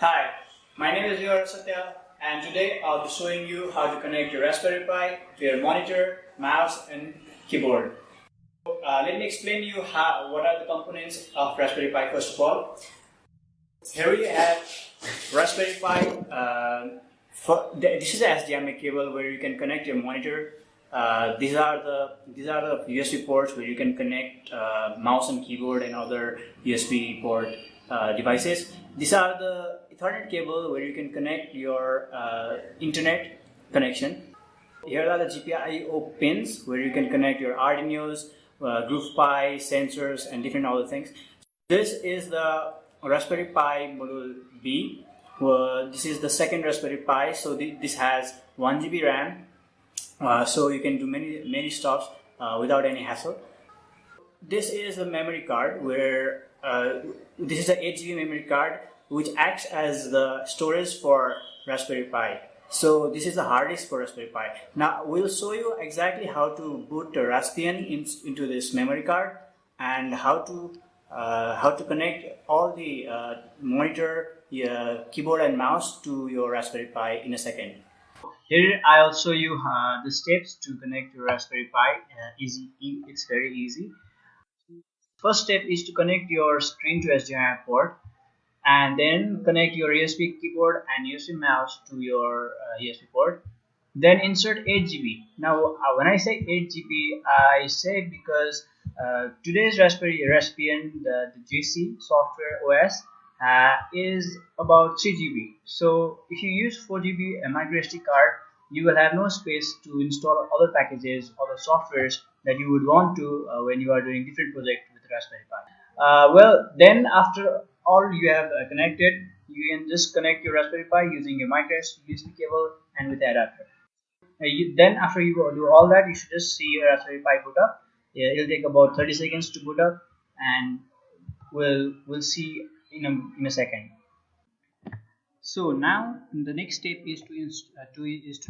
Hi, my name is Satya, and today I'll be showing you how to connect your Raspberry Pi to your monitor, mouse, and keyboard. Let me explain you what are the components of Raspberry Pi first of all. Here we have Raspberry Pi. This is the HDMI cable where you can connect your monitor. These are the USB ports where you can connect mouse and keyboard and other USB port devices. These are the Ethernet cable where you can connect your internet connection. Here are the GPIO pins where you can connect your Arduinos, Groove Pi, sensors, and different other things. This is the Raspberry Pi module B. This is the second Raspberry Pi, so this has 1 GB RAM, so you can do many stuff without any hassle. This is a memory card where this is an 8 GB memory card which acts as the storage for Raspberry Pi. So this is the hard disk for Raspberry Pi. Now we'll show you exactly how to boot the Raspbian into this memory card and how to connect all the monitor, keyboard and mouse to your Raspberry Pi in a second. Here I'll show you the steps to connect your Raspberry Pi. It's very easy. First step is to connect your screen to HDMI port, and then connect your USB keyboard and USB mouse to your USB port. Then insert 8 GB. Now when I say 8 GB, I say because today's Raspbian, the JC software OS is about 3 GB. So if you use 4 GB microSD card, you will have no space to install other packages, other softwares that you would want to when you are doing different projects with Raspberry Pi. Well, then after all you have connected, you can just connect your Raspberry Pi using your micro USB cable and with the adapter. Then after you do all that, you should just see your Raspberry Pi boot up. It'll take about 30 seconds to boot up, and we'll see in a second. So now the next step is to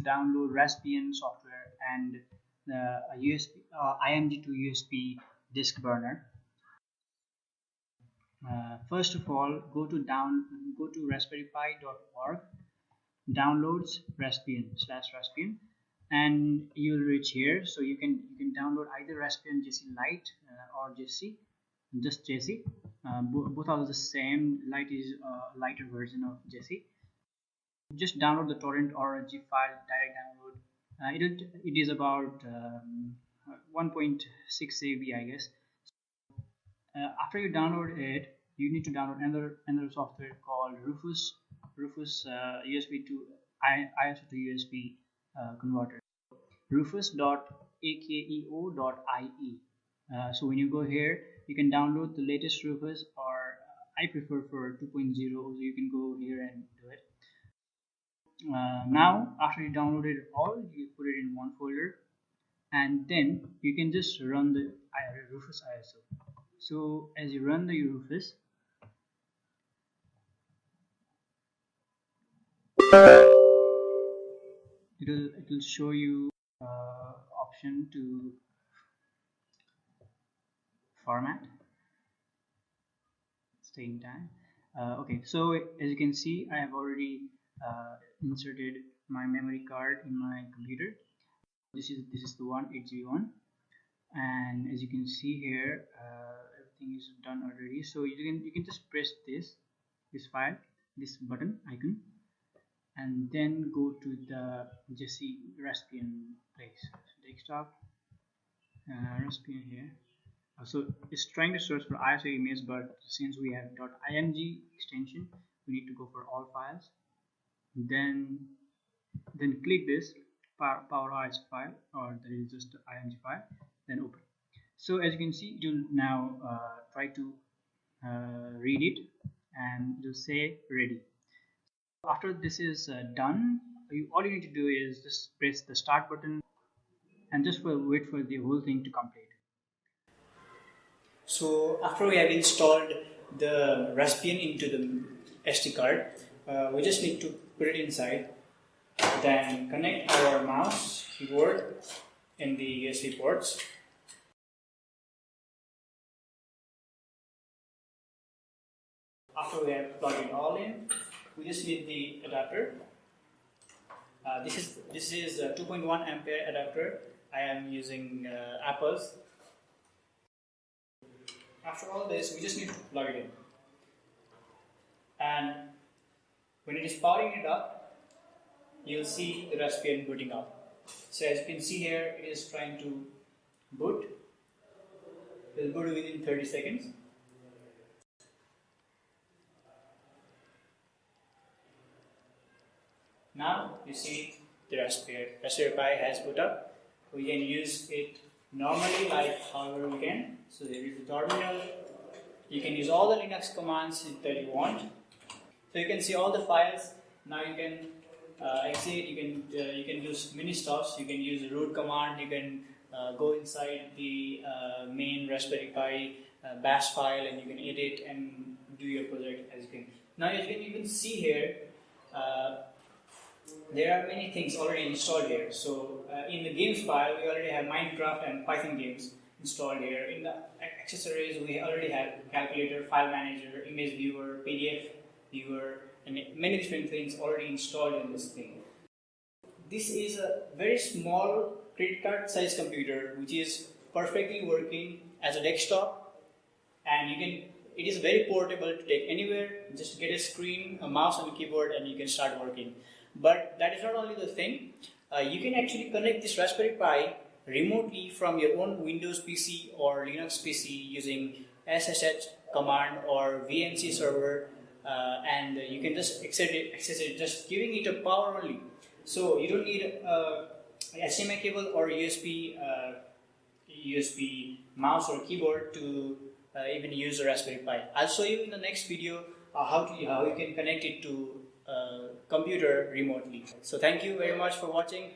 download Raspbian software and the USB IMG to USB disk burner. First of all, go to raspberrypi.org, downloads Raspbian, and you'll reach here. So you can download either Raspbian JC Lite or JC, just JC. Both are the same. Lite is a lighter version of JC. Just download the torrent or a zip file, direct download. It is about 1.6 MB, I guess. After you download it, you need to download another software called Rufus USB to ISO to USB converter. Rufus.akeo.ie. So when you go here, you can download the latest Rufus, or I prefer for 2.0, so you can go here and do it. Now after you download it all, you put it in one folder, and then you can just run the Rufus ISO. So as you run the Rufus, it'll show you option to format, staying time. Okay, so as you can see, I have already inserted my memory card in my computer. This is the 8 GB one, and as you can see here, everything is done already. So you can just press this file, this button icon, and then go to the JC Raspbian place. So desktop, Raspbian here. So it's trying to search for ISO image, but since we have .img extension, we need to go for all files. Then click this power ISO file, or that is just the img file, then open. So as you can see, it will now try to read it, and it will say ready. After this is done, all you need to do is just press the start button and just wait for the whole thing to complete. So after we have installed the Raspbian into the SD card, we just need to put it inside, then connect our mouse, keyboard in the USB ports. After we have plugged it all in, we just need the adapter. This is a 2.1 ampere adapter. I am using Apple's. After all this, we just need to plug it in. And when it is powering it up, you'll see the Raspbian booting up. So as you can see here, it is trying to boot. It will boot within 30 seconds. Now you see the Raspberry Pi has boot up. We can use it normally, like however we can. So there is the terminal. You can use all the Linux commands that you want. So you can see all the files. Now you can exit. You can use many stuffs. You can use the root command. You can go inside the main Raspberry Pi bash file, and you can edit and do your project as you can. Now as you can even see here. There are many things already installed here. So in the games file, we already have Minecraft and Python games installed here. In the accessories, we already have calculator, file manager, image viewer, PDF viewer, and many different things already installed in this thing. This is a very small credit card size computer which is perfectly working as a desktop, and it is very portable to take anywhere. Just get a screen, a mouse and a keyboard, and you can start working. But that is not only the thing. You can actually connect this Raspberry Pi remotely from your own Windows PC or Linux PC using SSH command or VNC server, and you can just access it just giving it a power only. So you don't need a HDMI cable or USB mouse or keyboard to even use a Raspberry Pi. I'll show you in the next video how you can connect it to computer remotely. So thank you very much for watching.